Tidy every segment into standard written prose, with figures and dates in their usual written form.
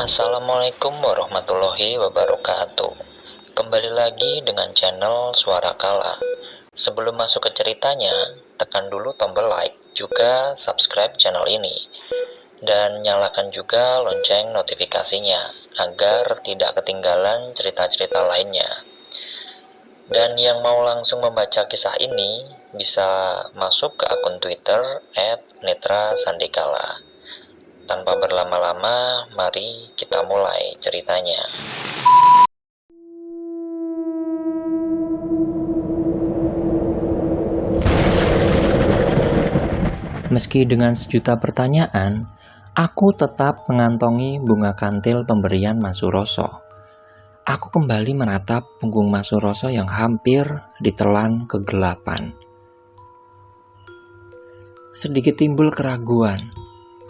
Assalamualaikum warahmatullahi wabarakatuh. Kembali lagi dengan channel Suara Kala. Sebelum masuk ke ceritanya, tekan dulu tombol like, juga subscribe channel ini. Dan nyalakan juga lonceng notifikasinya, agar tidak ketinggalan cerita-cerita lainnya. Dan yang mau langsung membaca kisah ini, bisa masuk ke akun Twitter @netrasandikala. Tanpa berlama-lama, mari kita mulai ceritanya. Meski dengan sejuta pertanyaan, aku tetap mengantongi bunga kantil pemberian Mas Suroso. Aku kembali menatap punggung Mas Suroso yang hampir ditelan kegelapan. Sedikit timbul keraguan,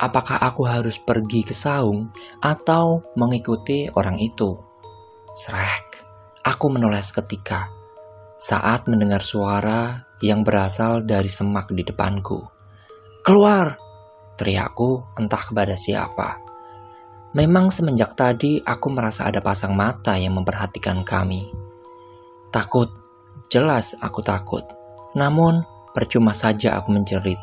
apakah aku harus pergi ke saung atau mengikuti orang itu? Srek, aku menoleh seketika saat mendengar suara yang berasal dari semak di depanku. "Keluar!" teriakku entah kepada siapa. Memang semenjak tadi aku merasa ada pasang mata yang memperhatikan kami. Takut, jelas aku takut. Namun percuma saja aku menjerit.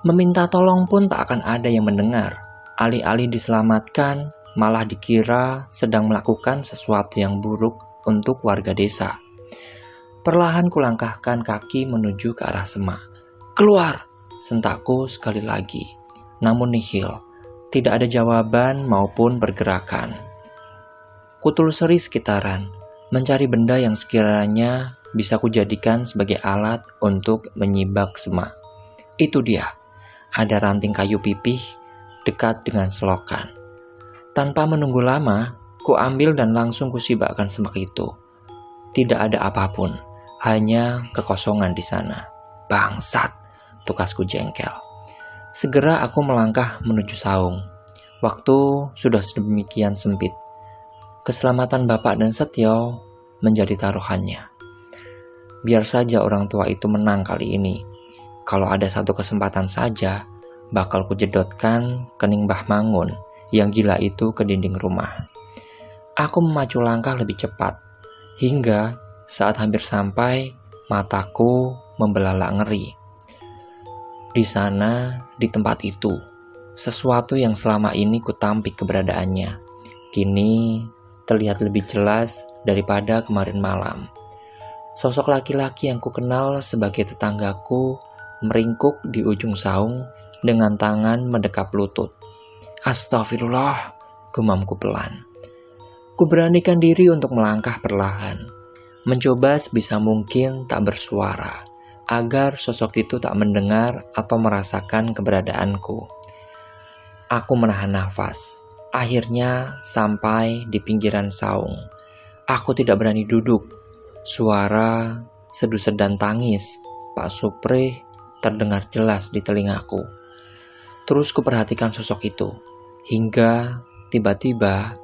Meminta tolong pun tak akan ada yang mendengar. Alih-alih diselamatkan, malah dikira sedang melakukan sesuatu yang buruk untuk warga desa. Perlahan kulangkahkan kaki menuju ke arah semak. "Keluar!" sentakku sekali lagi, namun nihil, tidak ada jawaban maupun pergerakan. Kutelusuri sekitaran, mencari benda yang sekiranya bisa kujadikan sebagai alat untuk menyibak semak. Itu dia, ada ranting kayu pipih dekat dengan selokan. Tanpa menunggu lama, kuambil dan langsung kusibakkan semak itu. Tidak ada apapun, hanya kekosongan di sana. Bangsat! Tukasku jengkel. Segera aku melangkah menuju saung. Waktu sudah sedemikian sempit. Keselamatan Bapak dan Setio menjadi taruhannya. Biar saja orang tua itu menang kali ini. Kalau ada satu kesempatan saja, bakal kujedotkan kening Mbah Mangun yang gila itu ke dinding rumah. Aku memacu langkah lebih cepat, hingga saat hampir sampai, mataku membelalak ngeri. Di sana, di tempat itu, sesuatu yang selama ini kutampik keberadaannya, kini terlihat lebih jelas daripada kemarin malam. Sosok laki-laki yang kukenal sebagai tetanggaku meringkuk di ujung saung dengan tangan mendekap lutut. "Astagfirullah," gumamku pelan. Kuberanikan diri untuk melangkah perlahan, mencoba sebisa mungkin tak bersuara, agar sosok itu tak mendengar atau merasakan keberadaanku. Aku menahan nafas. Akhirnya sampai di pinggiran saung. Aku tidak berani duduk. Suara sedusan dan tangis Pak Supri terdengar jelas di telingaku. Terus kuperhatikan sosok itu, hingga tiba-tiba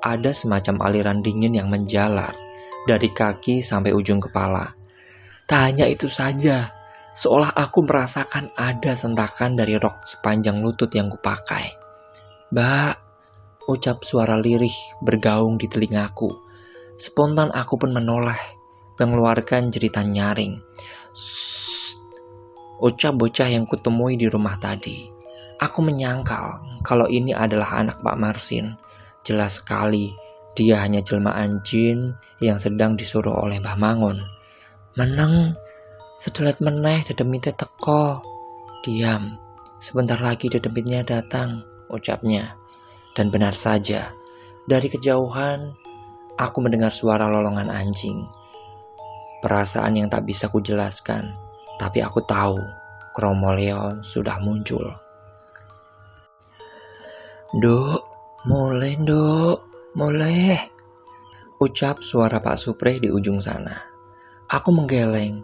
ada semacam aliran dingin yang menjalar dari kaki sampai ujung kepala. Tak hanya itu saja, seolah aku merasakan ada sentakan dari rok sepanjang lutut yang kupakai. "Mbak," ucap suara lirih bergaung di telingaku. Spontan aku pun menoleh, mengeluarkan jeritan nyaring. "Shh," ucap bocah yang kutemui di rumah tadi. Aku menyangkal kalau ini adalah anak Pak Marsin. Jelas sekali, dia hanya jelmaan jin yang sedang disuruh oleh Mbah Mangun. "Meneng, sedelat meneh dedemite teko." "Diam, sebentar lagi dedemitnya datang," ucapnya. Dan benar saja, dari kejauhan aku mendengar suara lolongan anjing. Perasaan yang tak bisa kujelaskan, tapi aku tahu Kromo Leon sudah muncul. "Nduk, mulai nduk, mulai," ucap suara Pak Supri di ujung sana. Aku menggeleng,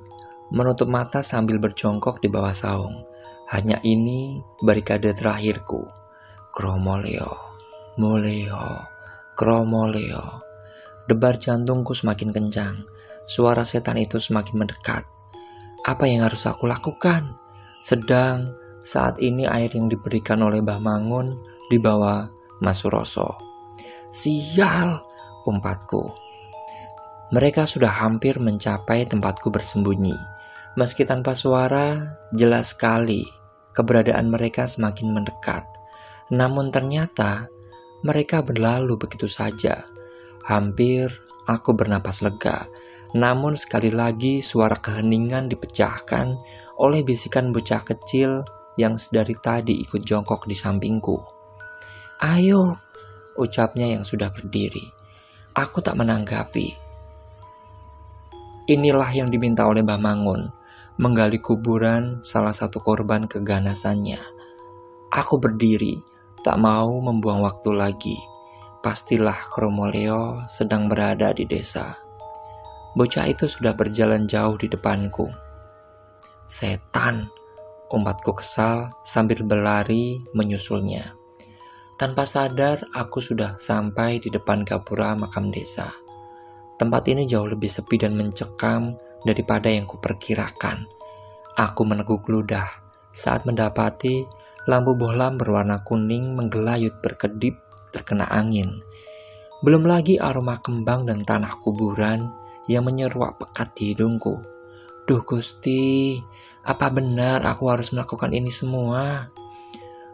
menutup mata sambil berjongkok di bawah saung. Hanya ini barikade terakhirku. Kromoleo, moleo, kromoleo. Debar jantungku semakin kencang. Suara setan itu semakin mendekat. Apa yang harus aku lakukan? Sedang saat ini air yang diberikan oleh Mbah Mangun dibawa Mas Suroso. Sial, umpatku. Mereka sudah hampir mencapai tempatku bersembunyi. Meski tanpa suara, jelas sekali keberadaan mereka semakin mendekat. Namun ternyata mereka berlalu begitu saja. Hampir aku bernapas lega. Namun sekali lagi suara keheningan dipecahkan oleh bisikan bocah kecil yang sedari tadi ikut jongkok di sampingku. Ayo, ucapnya yang sudah berdiri. Aku tak menanggapi. Inilah yang diminta oleh Mbah Mangun, menggali kuburan salah satu korban keganasannya. Aku berdiri, tak mau membuang waktu lagi. Pastilah Kromoleo sedang berada di desa. Bocah itu sudah berjalan jauh di depanku. Setan, umpatku kesal sambil berlari menyusulnya. Tanpa sadar, aku sudah sampai di depan gapura makam desa. Tempat ini jauh lebih sepi dan mencekam daripada yang kuperkirakan. Aku meneguk ludah saat mendapati lampu bohlam berwarna kuning menggelayut berkedip terkena angin. Belum lagi aroma kembang dan tanah kuburan yang menyeruak pekat di hidungku. Duh Gusti, apa benar aku harus melakukan ini semua?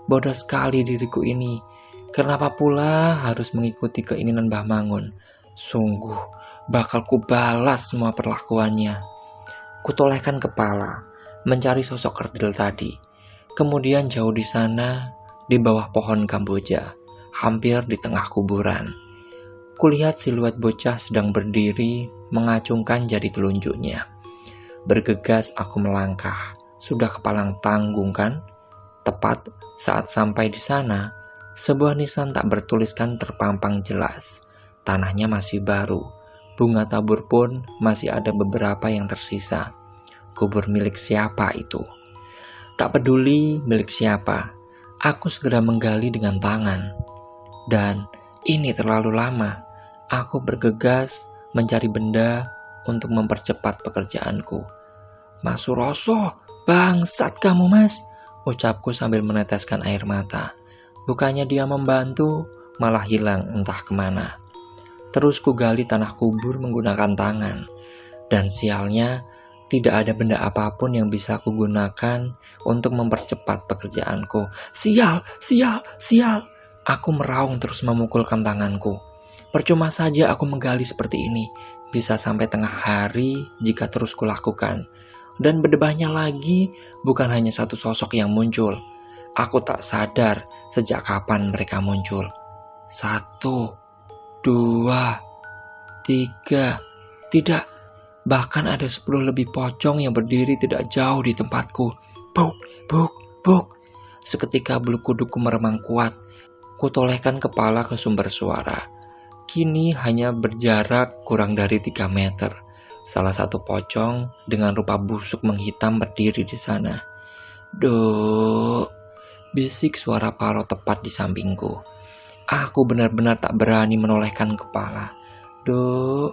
Bodoh sekali diriku ini. Kenapa pula harus mengikuti keinginan Mbah Mangun? Sungguh bakal kubalas semua perlakuannya. Kutolehkan kepala, mencari sosok kerdil tadi. Kemudian jauh di sana, di bawah pohon kamboja, hampir di tengah kuburan, kulihat siluet bocah sedang berdiri, mengacungkan jari telunjuknya. Bergegas aku melangkah, sudah kepalang tanggung kan? Tepat saat sampai di sana, sebuah nisan tak bertuliskan terpampang jelas. Tanahnya masih baru. Bunga tabur pun masih ada beberapa yang tersisa. Kubur milik siapa itu? Tak peduli milik siapa, aku segera menggali dengan tangan. Dan ini terlalu lama. Aku bergegas mencari benda untuk mempercepat pekerjaanku. Mas Suroso, bangsat kamu mas, ucapku sambil meneteskan air mata. Bukannya dia membantu, malah hilang entah kemana. Terus kugali tanah kubur menggunakan tangan. Dan sialnya, tidak ada benda apapun yang bisa kugunakan untuk mempercepat pekerjaanku. Sial, sial, sial. Aku meraung terus memukulkan tanganku. Percuma saja aku menggali seperti ini. Bisa sampai tengah hari jika terus kulakukan. Dan berdebahnya lagi, bukan hanya satu sosok yang muncul. Aku tak sadar sejak kapan mereka muncul. 1, 2, 3, tidak, bahkan ada 10 lebih pocong yang berdiri tidak jauh di tempatku. Buk, buk, buk. Seketika bulu kudukku meremang kuat. Kutolehkan kepala ke sumber suara. Kini hanya berjarak kurang dari 3 meter. Salah satu pocong dengan rupa busuk menghitam berdiri di sana. Duh, bisik suara Paro tepat di sampingku. Aku benar-benar tak berani menolehkan kepala. Duh,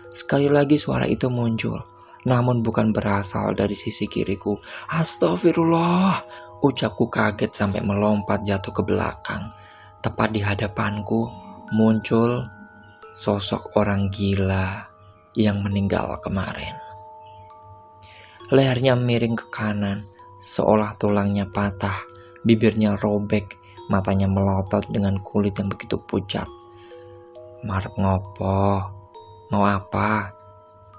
sekali lagi suara itu muncul, namun bukan berasal dari sisi kiriku. Astagfirullah, ucapku kaget sampai melompat jatuh ke belakang. Tepat di hadapanku muncul sosok orang gila yang meninggal kemarin. Lehernya miring ke kanan, seolah tulangnya patah, bibirnya robek, matanya melotot dengan kulit yang begitu pucat. Marep ngopo? Mau apa?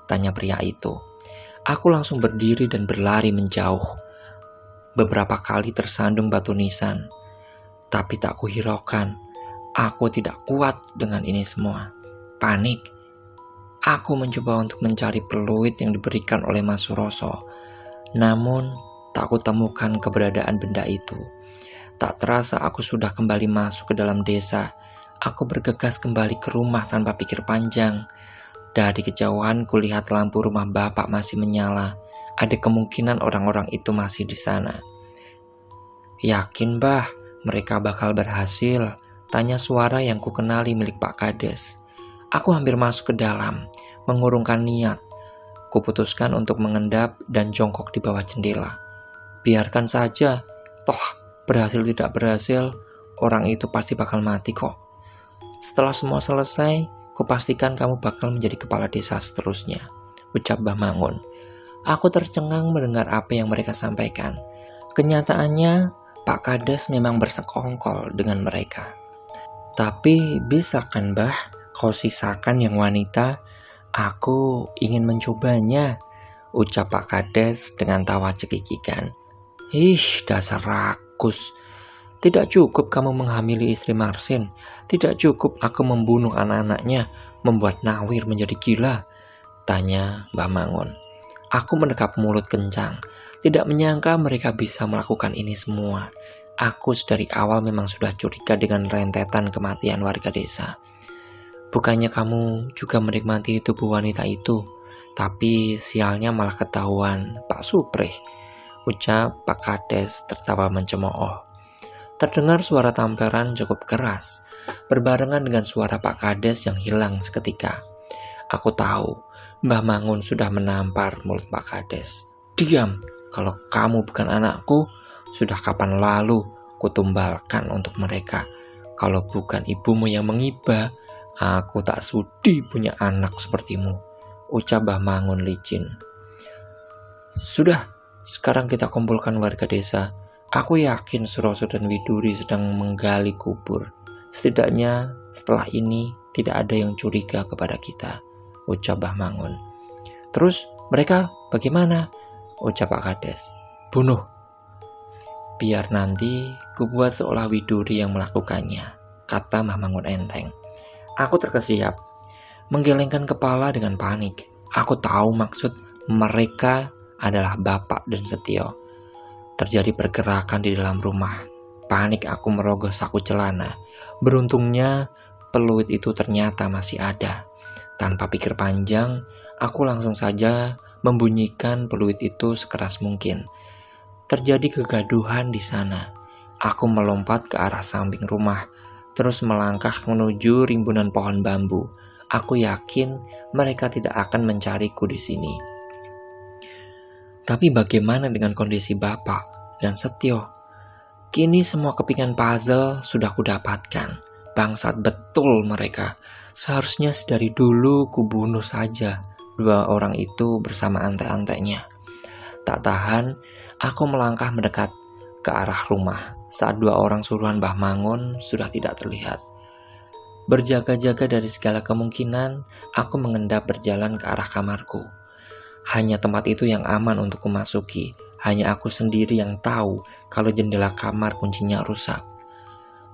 Tanya pria itu. Aku langsung berdiri dan berlari menjauh. Beberapa kali tersandung batu nisan. Tapi tak kuhiraukan. Aku tidak kuat dengan ini semua. Panik. Aku mencoba untuk mencari peluit yang diberikan oleh Mas Suroso. Namun tak kutemukan keberadaan benda itu. Tak terasa aku sudah kembali masuk ke dalam desa. Aku bergegas kembali ke rumah tanpa pikir panjang. Dari kejauhan kulihat lampu rumah bapak masih menyala. Ada kemungkinan orang-orang itu masih di sana. Yakin bah, mereka bakal berhasil? Tanya suara yang kukenali milik Pak Kades. Aku hampir masuk ke dalam, mengurungkan niat. Kuputuskan untuk mengendap dan jongkok di bawah jendela. Biarkan saja, toh berhasil tidak berhasil, orang itu pasti bakal mati kok. Setelah semua selesai, kupastikan kamu bakal menjadi kepala desa seterusnya, ucap Mbah Mangun. Aku tercengang mendengar apa yang mereka sampaikan. Kenyataannya, Pak Kades memang bersekongkol dengan mereka. Tapi bisa kan Mbah, kau sisakan yang wanita? Aku ingin mencobanya, ucap Pak Kades dengan tawa cekikikan. Ih, dasar rakus. Tidak cukup kamu menghamili istri Marsin. Tidak cukup aku membunuh anak-anaknya, membuat Nawir menjadi gila, tanya Mbah Mangun. Aku mendekap mulut kencang. Tidak menyangka mereka bisa melakukan ini semua. Aku dari awal memang sudah curiga dengan rentetan kematian warga desa. Bukannya kamu juga menikmati tubuh wanita itu, tapi sialnya malah ketahuan Pak Suprih, ucap Pak Kades tertawa mencemooh. Terdengar suara tamparan cukup keras, berbarengan dengan suara Pak Kades yang hilang seketika. Aku tahu, Mbah Mangun sudah menampar mulut Pak Kades. Diam, kalau kamu bukan anakku, sudah kapan lalu kutumbalkan untuk mereka. Kalau bukan ibumu yang mengiba, aku tak sudi punya anak sepertimu, ucap Mbah Mangun licin. Sudah, sekarang kita kumpulkan warga desa. Aku yakin Suroso dan Widuri sedang menggali kubur. Setidaknya setelah ini tidak ada yang curiga kepada kita, ucap Mbah Mangun. Terus mereka bagaimana? Ucap Pak Kades. Bunuh. Biar nanti kubuat seolah Widuri yang melakukannya, kata Mbah Mangun enteng. Aku terkesiap, menggelengkan kepala dengan panik. Aku tahu maksud mereka adalah Bapak dan Setio. Terjadi pergerakan di dalam rumah. Panik aku merogoh saku celana. Beruntungnya peluit itu ternyata masih ada. Tanpa pikir panjang, aku langsung saja membunyikan peluit itu sekeras mungkin. Terjadi kegaduhan di sana. Aku melompat ke arah samping rumah, terus melangkah menuju rimbunan pohon bambu. Aku yakin mereka tidak akan mencariku di sini. Tapi bagaimana dengan kondisi Bapak dan Setio? Kini semua kepingan puzzle sudah kudapatkan. Bangsat betul mereka. Seharusnya dari dulu kubunuh saja dua orang itu bersama antek-anteknya. Tak tahan, aku melangkah mendekat ke arah rumah saat dua orang suruhan Mbah Mangun sudah tidak terlihat. Berjaga-jaga dari segala kemungkinan, aku mengendap berjalan ke arah kamarku. Hanya tempat itu yang aman untuk kumasuki. Hanya aku sendiri yang tahu kalau jendela kamar kuncinya rusak.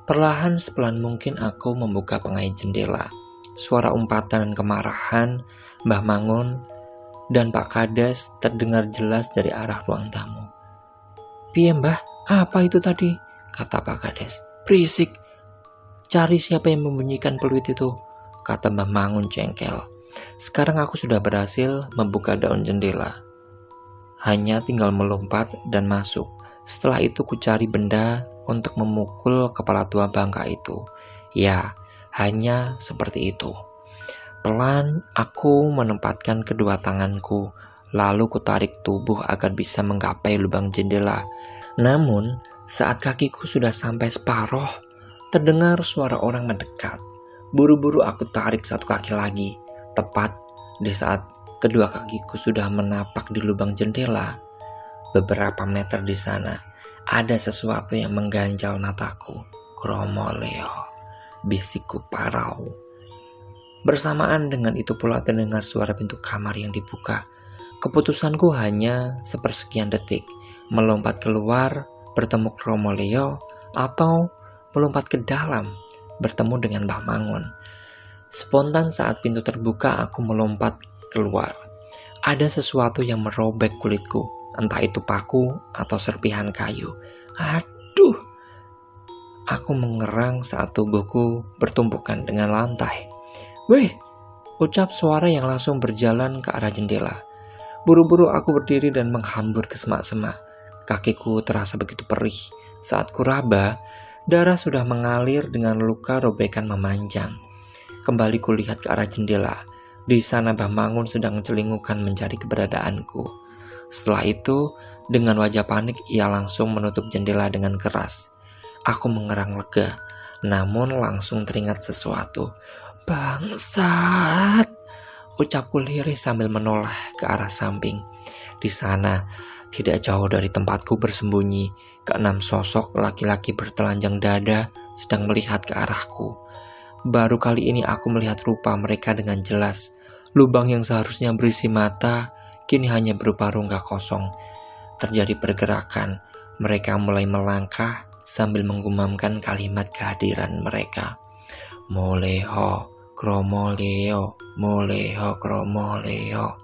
Perlahan sepelan mungkin aku membuka pengait jendela. Suara umpatan dan kemarahan Mbah Mangun dan Pak Kades terdengar jelas dari arah ruang tamu. Piye Mbah, apa itu tadi? Kata Pak Kades. Berisik. Cari siapa yang membunyikan peluit itu, kata Mbah Mangun jengkel. Sekarang aku sudah berhasil membuka daun jendela. Hanya tinggal melompat dan masuk. Setelah itu ku cari benda untuk memukul kepala tua bangka itu. Ya, hanya seperti itu. Pelan aku menempatkan kedua tanganku, lalu ku tarik tubuh agar bisa menggapai lubang jendela. Namun, saat kakiku sudah sampai separuh, terdengar suara orang mendekat. Buru-buru aku tarik satu kaki lagi. Tepat di saat kedua kakiku sudah menapak di lubang jendela, beberapa meter di sana ada sesuatu yang mengganjal mataku. Kromo Leo, bisikku parau. Bersamaan dengan itu pula terdengar suara pintu kamar yang dibuka. Keputusanku hanya sepersekian detik, melompat keluar bertemu Kromo Leo atau melompat ke dalam bertemu dengan Mbah Mangun. Spontan saat pintu terbuka, aku melompat keluar. Ada sesuatu yang merobek kulitku, entah itu paku atau serpihan kayu. Aduh! Aku mengerang saat tubuhku bertumpukan dengan lantai. Weh! Ucap suara yang langsung berjalan ke arah jendela. Buru-buru aku berdiri dan menghambur ke semak-semak. Kakiku terasa begitu perih. Saat kuraba, darah sudah mengalir dengan luka robekan memanjang. Kembali kulihat ke arah jendela. Di sana Mbah Mangun sedang celingukan mencari keberadaanku. Setelah itu, dengan wajah panik, ia langsung menutup jendela dengan keras. Aku mengerang lega. namun langsung teringat sesuatu. Bangsat, ucapku lirih sambil menoleh ke arah samping. Di sana, tidak jauh dari tempatku bersembunyi, keenam sosok laki-laki bertelanjang dada sedang melihat ke arahku. Baru kali ini aku melihat rupa mereka dengan jelas. Lubang yang seharusnya berisi mata, kini hanya berupa rongga kosong. Terjadi pergerakan, mereka mulai melangkah sambil menggumamkan kalimat kehadiran mereka. Moleho, kromoleo, moleho, kromoleo.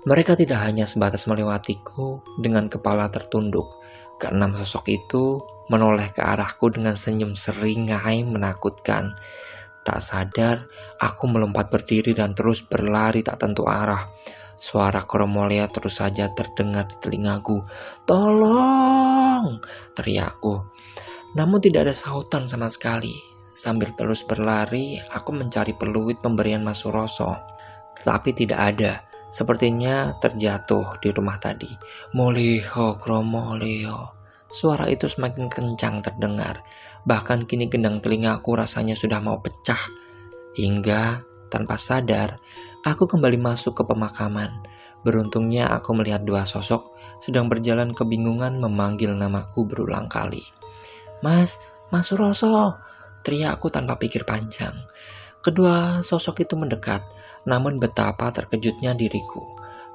Mereka tidak hanya sebatas melewatiku dengan kepala tertunduk. Keenam sosok itu menoleh ke arahku dengan senyum seringai menakutkan. Tak sadar, aku melompat berdiri dan terus berlari tak tentu arah. Suara kromolea terus saja terdengar di telingaku. Tolong! Teriakku. Namun tidak ada sautan sama sekali. Sambil terus berlari, aku mencari peluit pemberian Mas Suroso. Tetapi tidak ada. Sepertinya terjatuh di rumah tadi. Moleho, kromoleo. Suara itu semakin kencang terdengar. Bahkan kini gendang telingaku rasanya sudah mau pecah. Hingga tanpa sadar, aku kembali masuk ke pemakaman. Beruntungnya aku melihat dua sosok sedang berjalan kebingungan memanggil namaku berulang kali. Mas Suroso, teriakku tanpa pikir panjang. Kedua sosok itu mendekat, namun betapa terkejutnya diriku.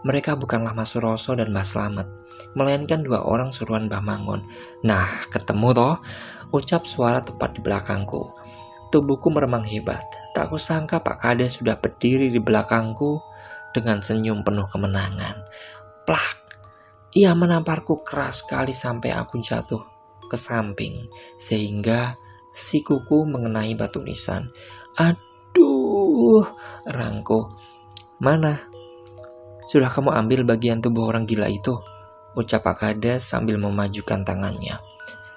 Mereka bukanlah Mas Suroso dan Mbah Slamet, melainkan dua orang suruhan Mbah Mangun. Nah, ketemu toh, ucap suara tepat di belakangku. Tubuhku meremang hebat. Tak kusangka Pak Kades sudah berdiri di belakangku dengan senyum penuh kemenangan. Plak! Ia menamparku keras sekali sampai aku jatuh ke samping, sehingga sikuku mengenai batu nisan. Aduh, rangku. Mana? Sudah kamu ambil bagian tubuh orang gila itu? Ucap Pak Kades sambil memajukan tangannya.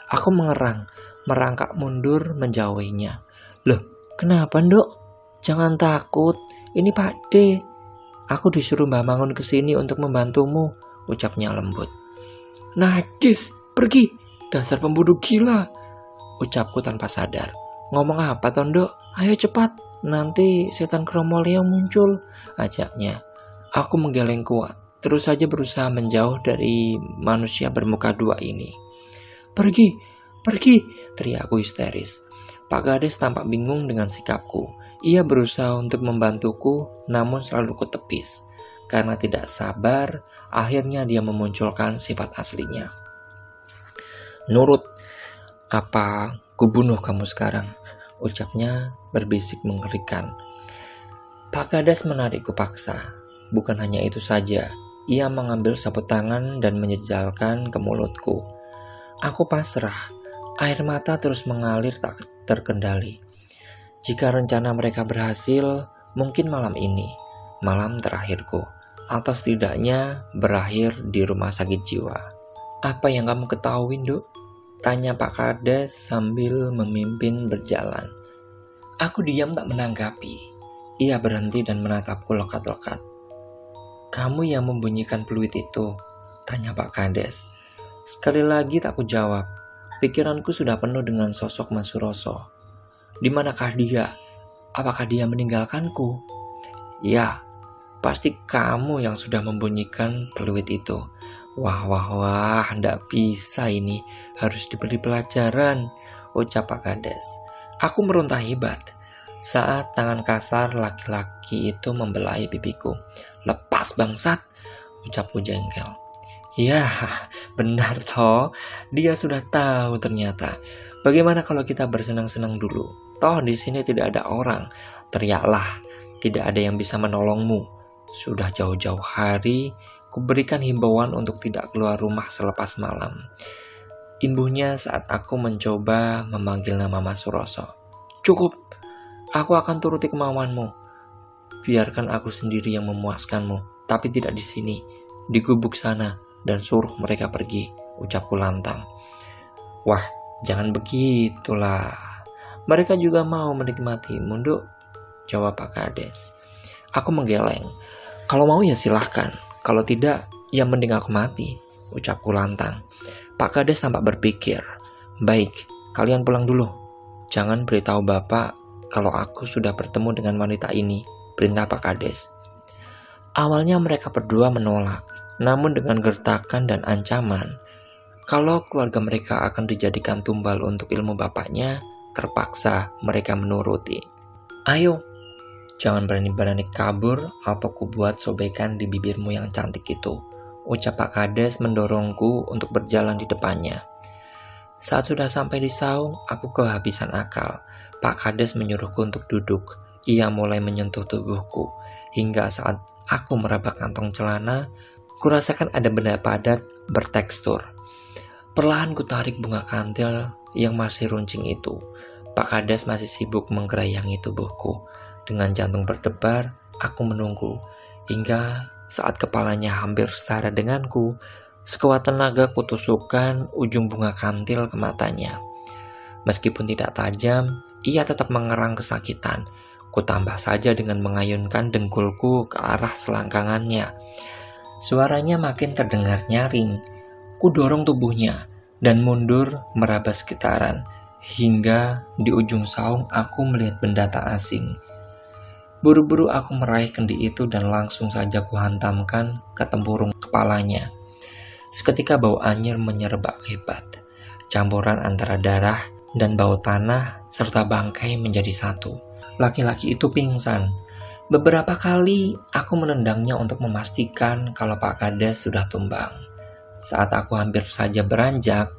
Aku mengerang, merangkak mundur menjauhinya. Loh, kenapa Nduk? Jangan takut, ini Pak D. Aku disuruh Mbah Mangun kesini untuk membantumu, ucapnya lembut. Najis, pergi, dasar pembunuh gila, ucapku tanpa sadar. Ngomong apa toh Nduk? Ayo cepat, nanti setan kromoleo muncul, ajaknya. Aku menggeleng kuat, terus saja berusaha menjauh dari manusia bermuka dua ini. Pergi, teriakku histeris. Pak Kades tampak bingung dengan sikapku. Ia berusaha untuk membantuku, namun selalu kutepis. Karena tidak sabar, akhirnya dia memunculkan sifat aslinya. Nurut, apa kubunuh kamu sekarang? Ucapnya berbisik mengerikan. Pak Kades menarikku paksa. Bukan hanya itu saja, ia mengambil sapu tangan dan menjejalkan ke mulutku. Aku pasrah, air mata terus mengalir tak terkendali. Jika rencana mereka berhasil, mungkin malam ini, malam terakhirku, atau setidaknya berakhir di rumah sakit jiwa. Apa yang kamu ketahui, Nduk? Tanya Pak Kades sambil memimpin berjalan. Aku diam tak menanggapi. Ia berhenti dan menatapku lekat-lekat. Kamu yang membunyikan peluit itu? Tanya Pak Kades. Sekali lagi tak kujawab. Pikiranku sudah penuh dengan sosok Mas Suroso. Di manakah dia? Apakah dia meninggalkanku? Ya, pasti kamu yang sudah membunyikan peluit itu. Wah, ndak bisa ini. Harus diberi pelajaran, ucap Pak Kades. Aku meronta hebat saat tangan kasar laki-laki itu membelai pipiku. Lepas bangsat, ucapku jengkel. Ya, benar toh. Dia sudah tahu ternyata. Bagaimana kalau kita bersenang-senang dulu? Toh di sini tidak ada orang. Teriaklah, tidak ada yang bisa menolongmu. Sudah jauh-jauh hari, kuberikan himbauan untuk tidak keluar rumah selepas malam. Imbuhnya saat aku mencoba memanggil nama Mas Suroso. Cukup, aku akan turuti kemauanmu. Biarkan aku sendiri yang memuaskanmu, tapi tidak di sini, di gubuk sana, dan suruh mereka pergi, ucapku lantang. Wah, jangan begitulah. Mereka juga mau menikmatimu, Nduk, jawab Pak Kades. Aku menggeleng. Kalau mau ya silahkan, kalau tidak, ya mending aku mati, ucapku lantang. Pak Kades tampak berpikir. Baik, kalian pulang dulu. jangan beritahu Bapak kalau aku sudah bertemu dengan wanita ini, perintah Pak Kades. Awalnya mereka berdua menolak, namun dengan gertakan dan ancaman, kalau keluarga mereka akan dijadikan tumbal untuk ilmu bapaknya, terpaksa mereka menuruti. Ayo, jangan berani-berani kabur atau kubuat sobekan di bibirmu yang cantik itu, ucap Pak Kades mendorongku untuk berjalan di depannya. Saat sudah sampai di saung, aku kehabisan akal. Pak Kades menyuruhku untuk duduk. Ia mulai menyentuh tubuhku. Hingga saat aku meraba kantong celana, kurasakan ada benda padat bertekstur. Perlahan ku tarik bunga kantil yang masih runcing itu. Pak Kades masih sibuk menggerayangi tubuhku. Dengan jantung berdebar, aku menunggu. Hingga saat kepalanya hampir setara denganku, sekuat tenaga kutusukkan ujung bunga kantil ke matanya. Meskipun tidak tajam, ia tetap mengerang kesakitan. Kutambah saja dengan mengayunkan dengkulku ke arah selangkangannya. Suaranya makin terdengar nyaring. Kudorong tubuhnya dan mundur meraba sekitaran. Hingga di ujung saung aku melihat benda tak asing. Buru-buru aku meraih kendi itu dan langsung saja kuhantamkan ke tempurung kepalanya. Seketika bau anyir menyerebak hebat. Campuran antara darah dan bau tanah serta bangkai menjadi satu. Laki-laki itu pingsan. Beberapa kali aku menendangnya untuk memastikan kalau Pak Kades sudah tumbang. Saat aku hampir saja beranjak,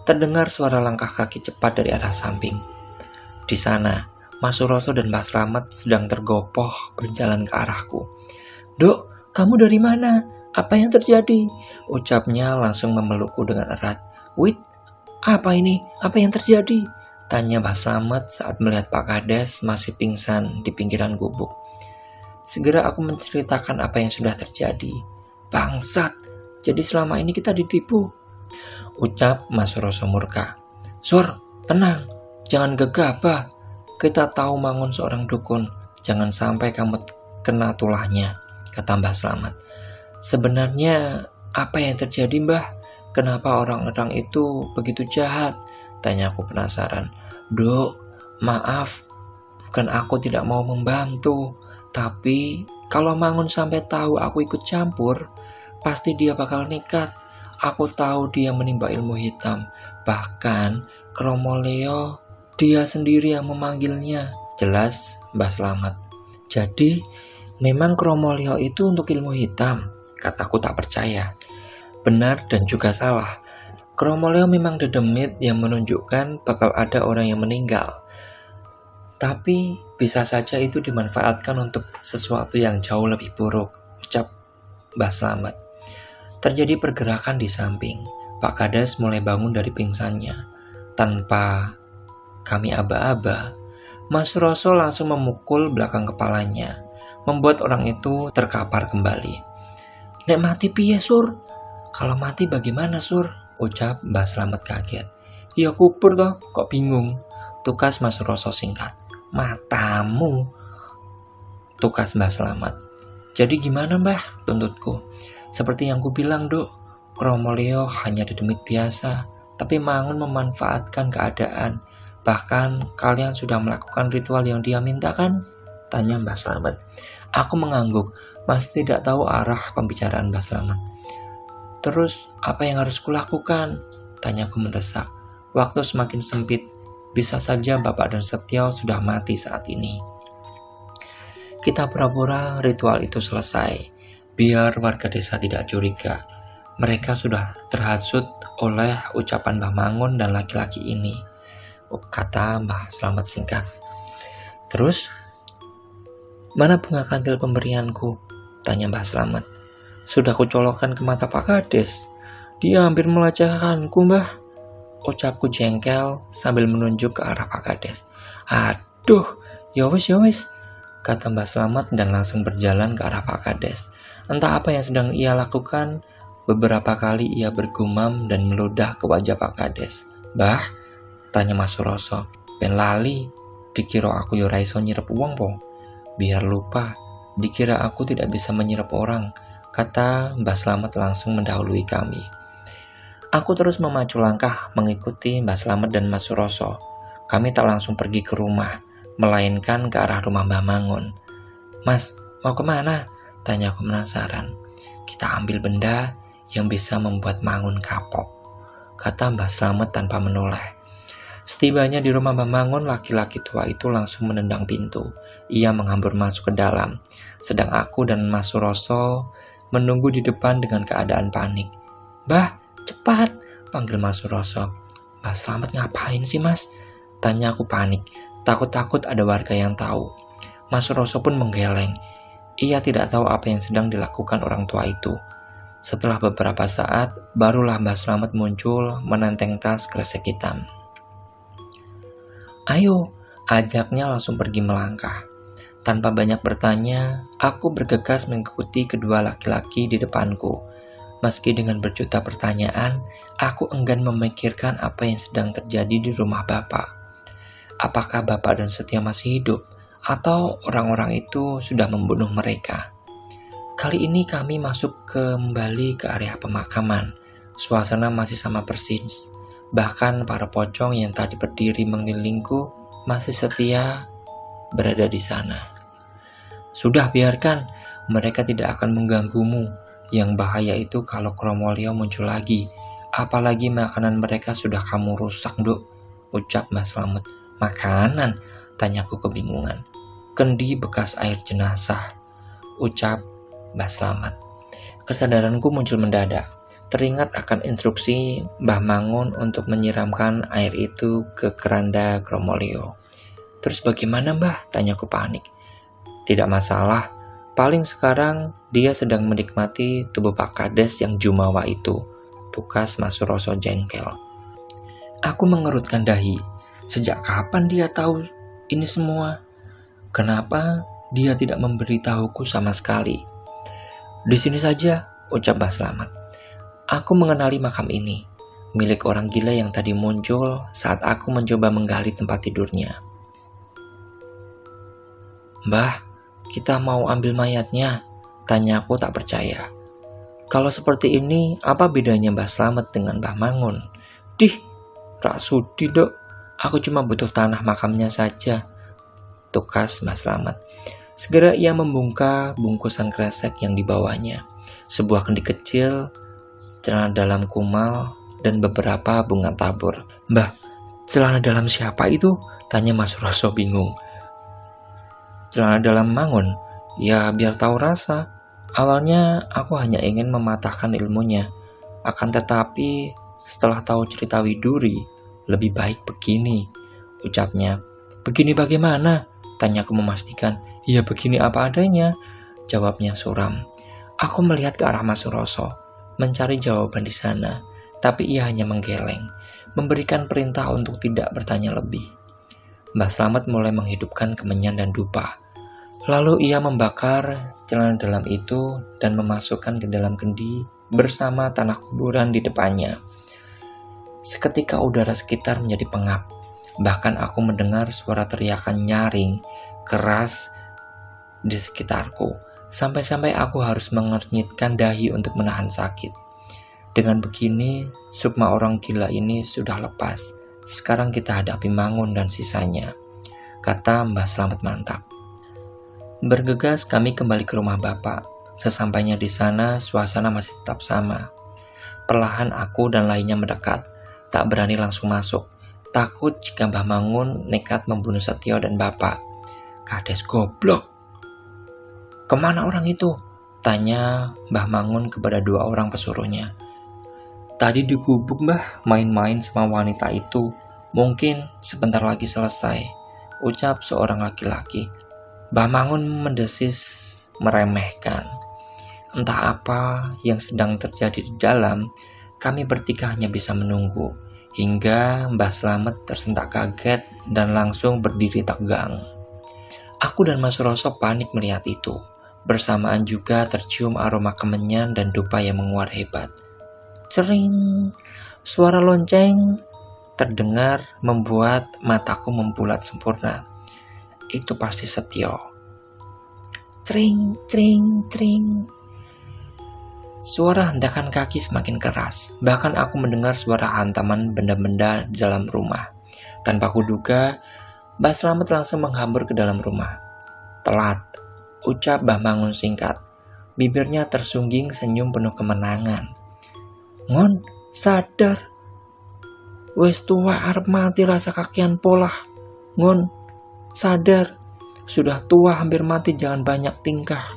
terdengar suara langkah kaki cepat dari arah samping. Di sana, Mas Suroso dan Mbak Slamet sedang tergopoh berjalan ke arahku. "Dok, kamu dari mana? Apa yang terjadi?" ucapnya langsung memelukku dengan erat. "Wit, apa ini? Apa yang terjadi?" tanya Mbak Slamet saat melihat Pak Kades masih pingsan di pinggiran gubuk. Segera aku menceritakan apa yang sudah terjadi. "Bangsat, jadi selama ini kita ditipu," ucap Mas Suroso murka. "Sur, tenang, jangan gegabah. Kita tahu Mangun seorang dukun, jangan sampai kamu kena tulahnya," kata Mbah Slamet. "Sebenarnya apa yang terjadi, Mbah? Kenapa orang-orang itu begitu jahat?" tanya aku penasaran. "Dok, maaf, bukan aku tidak mau membantu, tapi kalau Mangun sampai tahu aku ikut campur, pasti dia bakal nekat. Aku tahu dia menimba ilmu hitam, bahkan Kromoleo dia sendiri yang memanggilnya," jelas Mbah Slamet. "Jadi memang Kromoleo itu untuk ilmu hitam?" kataku tak percaya. Benar dan juga salah. Kromoleo memang dedemit yang menunjukkan bakal ada orang yang meninggal. Tapi bisa saja itu dimanfaatkan untuk sesuatu yang jauh lebih buruk, ucap Mbah Slamet. Terjadi pergerakan di samping. Pak Kades mulai bangun dari pingsannya. Tanpa kami aba-aba, Mas Suroso langsung memukul belakang kepalanya, membuat orang itu terkapar kembali. "Nek mati piye, Sur? Kalau mati bagaimana, Sur?" ucap Mbah Slamet kaget. "Ya kubur toh, kok bingung?" tukas Mas Suroso singkat. "Matamu," tukas Mbah Slamet. "Jadi gimana, Mbah?" tuntutku. "Seperti yang ku bilang, Dok, Kromoleo hanya dedemit biasa, tapi Mangun memanfaatkan keadaan. Bahkan kalian sudah melakukan ritual yang dia mintakan?" tanya Mbah Slamet. Aku mengangguk, masih tidak tahu arah pembicaraan Mbah Slamet. "Terus apa yang harus kulakukan?" tanyaku mendesak. "Waktu semakin sempit, bisa saja Bapak dan Setio sudah mati saat ini. Kita pura-pura ritual itu selesai, biar warga desa tidak curiga. Mereka sudah terhasut oleh ucapan Mbah Mangun dan laki-laki ini," kata Mbah Slamet singkat. "Terus, mana bunga kantil pemberianku?" tanya Mbah Slamet. "Sudah kucolokkan ke mata Pak Kades. Dia hampir melecehkanku, Mbah," ucapku jengkel sambil menunjuk ke arah Pak Kades. "Aduh, ya wis, kata Mbah Slamet dan langsung berjalan ke arah Pak Kades. Entah apa yang sedang ia lakukan, beberapa kali ia bergumam dan meludah ke wajah Pak Kades. "Mbah?" tanya Mas Suroso. "Ben lali, dikira aku yo ra iso nyirep wong po." "Biar lupa, dikira aku tidak bisa menyirep orang," kata Mbah Slamet langsung mendahului kami. Aku terus memacu langkah mengikuti Mbah Slamet dan Mas Suroso. Kami tak langsung pergi ke rumah, melainkan ke arah rumah Mbah Mangun. "Mas, mau kemana?" tanya aku penasaran. "Kita ambil benda yang bisa membuat Mangun kapok," kata Mbah Slamet tanpa menoleh. Setibanya di rumah Mbah Mangun, laki-laki tua itu langsung menendang pintu. Ia menghambur masuk ke dalam, sedang aku dan Mas Suroso menunggu di depan dengan keadaan panik. "Mbah, cepat!" panggil Mas Suroso. "Mbah Slamet ngapain sih, Mas?" tanya aku panik. Takut-takut ada warga yang tahu. Mas Suroso pun menggeleng. Ia tidak tahu apa yang sedang dilakukan orang tua itu. Setelah beberapa saat, barulah Mbah Slamet muncul menenteng tas kresek hitam. "Ayo," ajaknya langsung pergi melangkah. Tanpa banyak bertanya, aku bergegas mengikuti kedua laki-laki di depanku. Meski dengan berjuta pertanyaan, aku enggan memikirkan apa yang sedang terjadi di rumah Bapak. Apakah Bapak dan Setia masih hidup, atau orang-orang itu sudah membunuh mereka? Kali ini kami masuk kembali ke area pemakaman. Suasana masih sama persis. Bahkan para pocong yang tadi berdiri mengelilingku masih setia berada di sana. "Sudah, biarkan, mereka tidak akan mengganggumu. Yang bahaya itu kalau Kromolio muncul lagi. Apalagi makanan mereka sudah kamu rusak, Dok," ucap Mas Slamet. "Makanan?" tanyaku kebingungan. "Kendi bekas air jenazah," ucap Mas Slamet. Kesadaranku muncul mendadak. Teringat akan instruksi Mbah Mangun untuk menyiramkan air itu ke keranda Kromolio. "Terus bagaimana, Mbah?" tanyaku panik. "Tidak masalah, paling sekarang dia sedang menikmati tubuh Pak Kades yang jumawa itu," tukas Mas Suroso jengkel. Aku mengerutkan dahi. Sejak kapan dia tahu ini semua? Kenapa dia tidak memberitahuku sama sekali? "Di sini saja," ucap Mbah Slamet. "Aku mengenali makam ini, milik orang gila yang tadi muncul saat aku mencoba menggali tempat tidurnya." "Mbah, kita mau ambil mayatnya," tanyaku tak percaya. "Kalau seperti ini, apa bedanya Mbah Slamet dengan Mbah Mangun?" "Dih, rak sudi, Dok. Aku cuma butuh tanah makamnya saja," tukas Mas Slamet. Segera ia membungkuk bungkusan kresek yang dibawanya. Sebuah kendi kecil, celana dalam kumal, dan beberapa bunga tabur. "Mbah, celana dalam siapa itu?" tanya Mas Roso bingung. "Celana dalam Mangun? Ya biar tahu rasa. Awalnya aku hanya ingin mematahkan ilmunya. Akan tetapi setelah tahu cerita Widuri, lebih baik begini," ucapnya. "Begini bagaimana?" tanyaku memastikan. "Ya begini apa adanya," jawabnya suram. Aku melihat ke arah Mas Suroso, mencari jawaban di sana, tapi ia hanya menggeleng, memberikan perintah untuk tidak bertanya lebih. Mbah Slamet mulai menghidupkan kemenyan dan dupa. Lalu ia membakar celana dalam itu dan memasukkan ke dalam kendi bersama tanah kuburan di depannya. Seketika udara sekitar menjadi pengap. Bahkan aku mendengar suara teriakan nyaring keras di sekitarku. Sampai-sampai aku harus mengernyitkan dahi untuk menahan sakit. Dengan begini, sukma orang gila ini sudah lepas. Sekarang kita hadapi Mangun dan sisanya, kata Mbah Slamet mantap. Bergegas kami kembali ke rumah Bapak. Sesampainya di sana, suasana masih tetap sama. Perlahan aku dan lainnya mendekat. Tak berani langsung masuk. Takut jika Mbah Mangun nekat membunuh Setio dan Bapak. "Kades goblok. Kemana orang itu?" tanya Mbah Mangun kepada dua orang pesuruhnya. "Tadi di gubuk, Mbah, main-main sama wanita itu. Mungkin sebentar lagi selesai," ucap seorang laki-laki. Mbah Mangun mendesis meremehkan. Entah apa yang sedang terjadi di dalam, kami bertiga hanya bisa menunggu, hingga Mbah Slamet tersentak kaget dan langsung berdiri tegang. Aku dan Mas Roso panik melihat itu. Bersamaan juga tercium aroma kemenyan dan dupa yang menguar hebat. Cering, suara lonceng terdengar membuat mataku membulat sempurna. Itu pasti Setio. Cering, cering, cering. Suara hentakan kaki semakin keras. Bahkan aku mendengar suara hantaman benda-benda di dalam rumah. Tanpa kuduga, Mbah Slamet langsung menghambur ke dalam rumah. Telat, ucap Mbah Mangun singkat. Bibirnya tersungging senyum penuh kemenangan. Ngon, sadar. Wes tua arep mati rasa kakian polah. Ngon, sadar. Sudah tua hampir mati jangan banyak tingkah,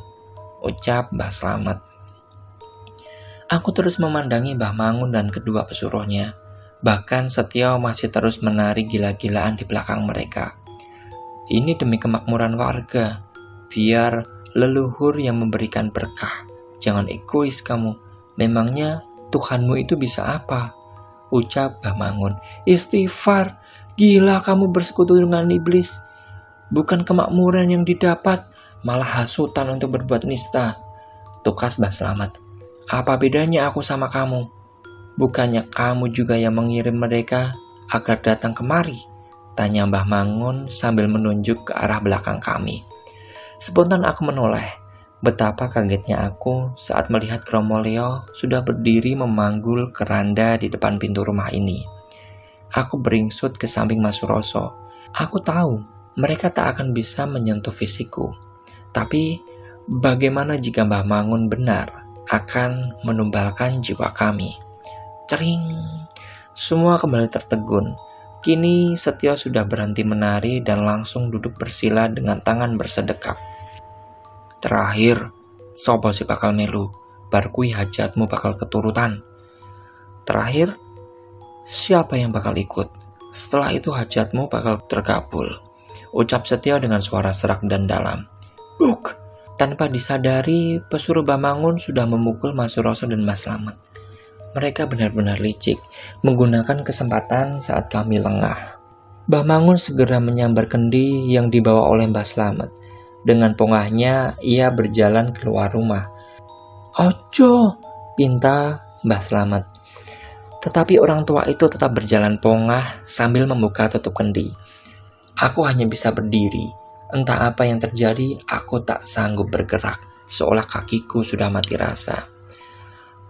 ucap Mbah Slamet. Aku terus memandangi Mbah Mangun dan kedua pesuruhnya. Bahkan Setio masih terus menari gila-gilaan di belakang mereka. Ini demi kemakmuran warga, biar leluhur yang memberikan berkah. Jangan egois kamu, memangnya Tuhanmu itu bisa apa? Ucap Mbah Mangun. Istighfar, gila kamu bersekutu dengan iblis. Bukan kemakmuran yang didapat, malah hasutan untuk berbuat nista. Tukas Mbah Slamet. Apa bedanya aku sama kamu? Bukannya kamu juga yang mengirim mereka agar datang kemari? Tanya Mbah Mangun sambil menunjuk ke arah belakang kami. Spontan aku menoleh. Betapa kagetnya aku saat melihat Kromolio sudah berdiri memanggul keranda di depan pintu rumah ini. Aku beringsut ke samping Mas Suroso. Aku tahu mereka tak akan bisa menyentuh fisikku. Tapi bagaimana jika Mbah Mangun benar akan menumbalkan jiwa kami? Cering, semua kembali tertegun. Kini Setio sudah berhenti menari dan langsung duduk bersila dengan tangan bersedekap. Terakhir, sopo si bakal melu, bar kui hajatmu bakal keturutan. Terakhir, siapa yang bakal ikut? Setelah itu hajatmu bakal terkabul, ucap Setio dengan suara serak dan dalam. Buk! Tanpa disadari, pesuruh Mbah Mangun sudah memukul Mas Suroso dan Mbah Slamet. Mereka benar-benar licik, menggunakan kesempatan saat kami lengah. Mbah Mangun segera menyambar kendi yang dibawa oleh Mbah Slamet. Dengan pongahnya, ia berjalan keluar rumah. Ojo, pinta Mbah Slamet. Tetapi orang tua itu tetap berjalan pongah sambil membuka tutup kendi. Aku hanya bisa berdiri. Entah apa yang terjadi, aku tak sanggup bergerak, seolah kakiku sudah mati rasa.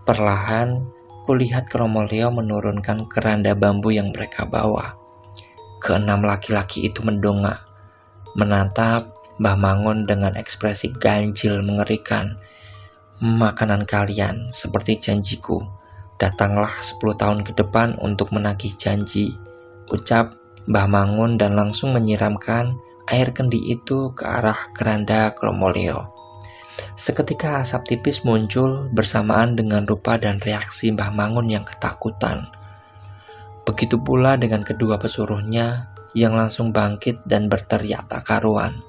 Perlahan, kulihat Kromolio menurunkan keranda bambu yang mereka bawa. Keenam laki-laki itu mendongak, menatap Mbah Mangun dengan ekspresi ganjil mengerikan. Makanan kalian seperti janjiku. Datanglah 10 tahun ke depan untuk menagih janji, ucap Mbah Mangun dan langsung menyiramkan air kendi itu ke arah keranda Kromolio. Seketika asap tipis muncul bersamaan dengan rupa dan reaksi Mbah Mangun yang ketakutan. Begitu pula dengan kedua pesuruhnya yang langsung bangkit dan berteriak tak karuan.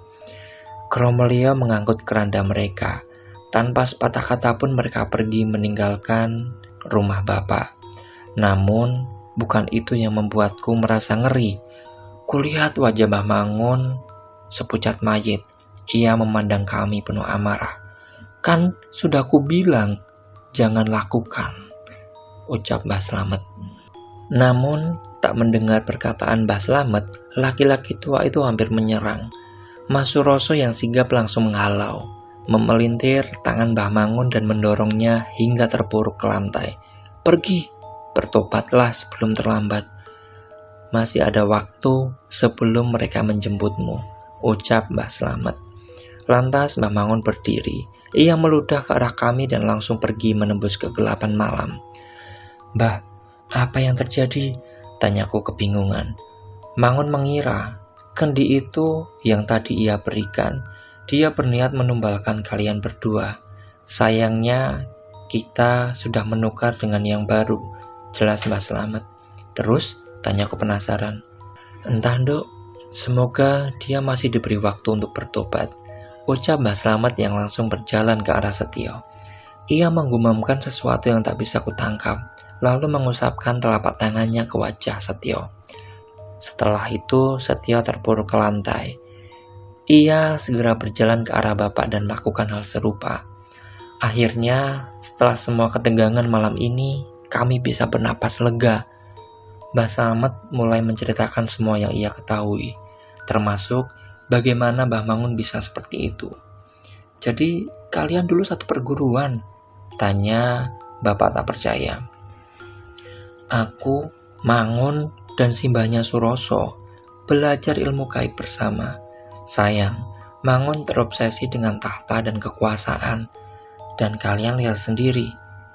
Kromolio mengangkut keranda mereka. Tanpa sepatah kata pun mereka pergi meninggalkan rumah Bapak. Namun, bukan itu yang membuatku merasa ngeri. Kulihat wajah Mbah Mangun sepucat mayit. Ia memandang kami penuh amarah. Kan sudah kubilang, jangan lakukan, ucap Mbah Slamet. Namun, tak mendengar perkataan Mbah Slamet, laki-laki tua itu hampir menyerang. Mas Suroso yang sigap langsung menghalau, memelintir tangan Mbah Mangun dan mendorongnya hingga terpuruk ke lantai. Pergi, bertobatlah sebelum terlambat. Masih ada waktu sebelum mereka menjemputmu, ucap Mbah Slamet. Lantas Mbah Mangun berdiri. Ia meludah ke arah kami dan langsung pergi menembus kegelapan malam. Mbah, apa yang terjadi? Tanyaku kebingungan. Mangun mengira kendi itu yang tadi ia berikan. Dia berniat menumbalkan kalian berdua. Sayangnya kita sudah menukar dengan yang baru, jelas Mbah Slamet. Terus? Tanyaku penasaran. Entah Nduk, semoga dia masih diberi waktu untuk bertobat, ucap Mbah Slamet yang langsung berjalan ke arah Setio. Ia menggumamkan sesuatu yang tak bisa kutangkap, lalu mengusapkan telapak tangannya ke wajah Setio. Setelah itu, Setio terpuruk ke lantai. Ia segera berjalan ke arah Bapak dan melakukan hal serupa. Akhirnya, setelah semua ketegangan malam ini, kami bisa bernapas lega. Mbah Slamet mulai menceritakan semua yang ia ketahui, termasuk bagaimana Mbah Mangun bisa seperti itu. Jadi, kalian dulu satu perguruan? Tanya Bapak tak percaya. Aku, Mangun, dan simbahnya Suroso. belajar ilmu gaib bersama. Sayang, Mangun terobsesi dengan tahta dan kekuasaan. Dan kalian lihat sendiri,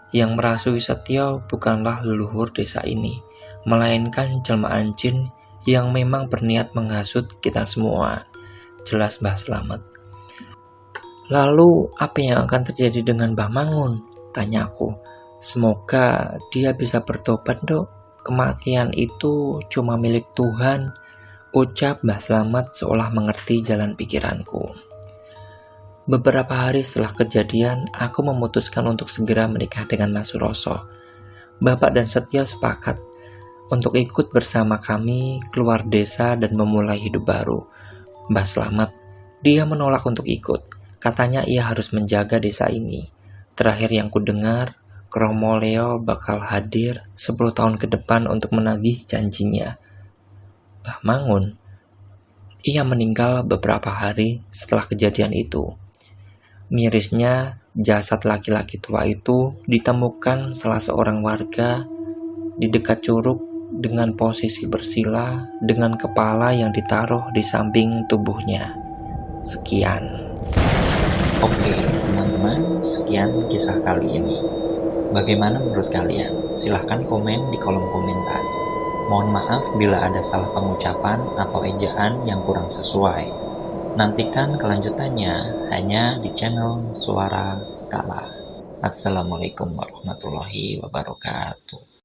yang merasui Setio bukanlah leluhur desa ini, melainkan jelmaan jin yang memang berniat menghasut kita semua. Jelas Mbah Slamet. Lalu apa yang akan terjadi dengan Mbah Mangun? Tanyaku. Semoga dia bisa bertobat, Dok. Kematian itu cuma milik Tuhan, ucap Mbah Slamet seolah mengerti jalan pikiranku. Beberapa hari setelah kejadian, aku memutuskan untuk segera menikah dengan Mas Suroso. Bapak dan Setio sepakat untuk ikut bersama kami keluar desa dan memulai hidup baru. Mbah Slamet, dia menolak untuk ikut. Katanya ia harus menjaga desa ini. Terakhir yang kudengar, Kromo Leo bakal hadir 10 tahun ke depan untuk menagih janjinya. Mbah Mangun, ia meninggal beberapa hari setelah kejadian itu. Mirisnya, jasad laki-laki tua itu ditemukan salah seorang warga di dekat curug dengan posisi bersila dengan kepala yang ditaruh di samping tubuhnya. Sekian. Oke, teman-teman, sekian kisah kali ini. Bagaimana menurut kalian? Silahkan komen di kolom komentar. Mohon maaf bila ada salah pengucapan atau ejaan yang kurang sesuai. Nantikan kelanjutannya hanya di channel Suara Kala. Assalamualaikum warahmatullahi wabarakatuh.